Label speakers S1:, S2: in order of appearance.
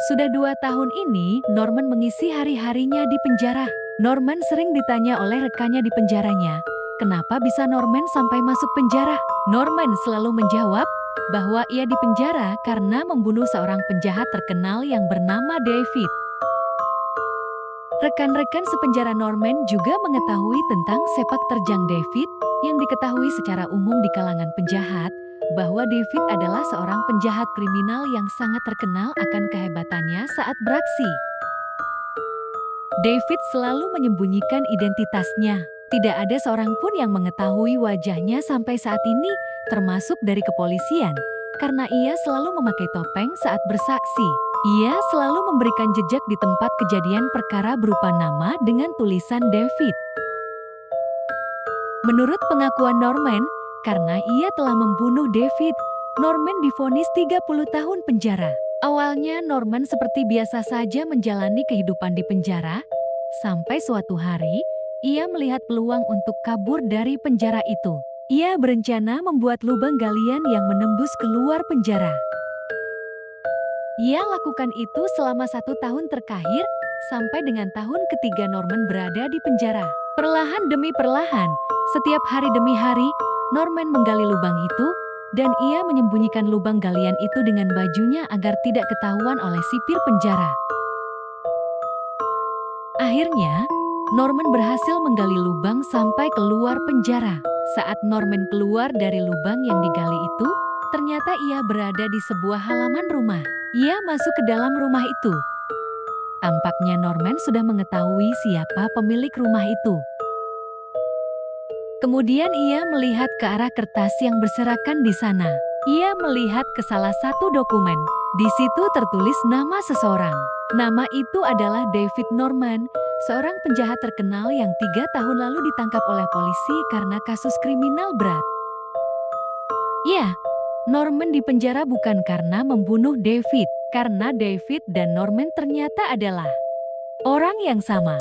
S1: Sudah 2 tahun ini, Norman mengisi hari-harinya di penjara. Norman sering ditanya oleh rekannya di penjaranya, kenapa bisa Norman sampai masuk penjara? Norman selalu menjawab bahwa ia di penjara karena membunuh seorang penjahat terkenal yang bernama David. Rekan-rekan sepenjara Norman juga mengetahui tentang sepak terjang David yang diketahui secara umum di kalangan penjahat, bahwa David adalah seorang penjahat kriminal yang sangat terkenal akan kehebatannya saat beraksi. David selalu menyembunyikan identitasnya. Tidak ada seorang pun yang mengetahui wajahnya sampai saat ini, termasuk dari kepolisian, karena ia selalu memakai topeng saat bersaksi. Ia selalu memberikan jejak di tempat kejadian perkara berupa nama dengan tulisan David. Menurut pengakuan Norman, karena ia telah membunuh David, Norman divonis 30 tahun penjara. Awalnya Norman seperti biasa saja menjalani kehidupan di penjara, sampai suatu hari, ia melihat peluang untuk kabur dari penjara itu. Ia berencana membuat lubang galian yang menembus keluar penjara. Ia lakukan itu selama 1 tahun terakhir, sampai dengan tahun ketiga Norman berada di penjara. Perlahan demi perlahan, setiap hari demi hari, Norman menggali lubang itu, dan ia menyembunyikan lubang galian itu dengan bajunya agar tidak ketahuan oleh sipir penjara. Akhirnya, Norman berhasil menggali lubang sampai keluar penjara. Saat Norman keluar dari lubang yang digali itu, ternyata ia berada di sebuah halaman rumah. Ia masuk ke dalam rumah itu. Tampaknya Norman sudah mengetahui siapa pemilik rumah itu. Kemudian ia melihat ke arah kertas yang berserakan di sana. Ia melihat ke salah satu dokumen. Di situ tertulis nama seseorang. Nama itu adalah David Norman, seorang penjahat terkenal yang 3 tahun lalu ditangkap oleh polisi karena kasus kriminal berat. Ya, Norman dipenjara bukan karena membunuh David, karena David dan Norman ternyata adalah orang yang sama.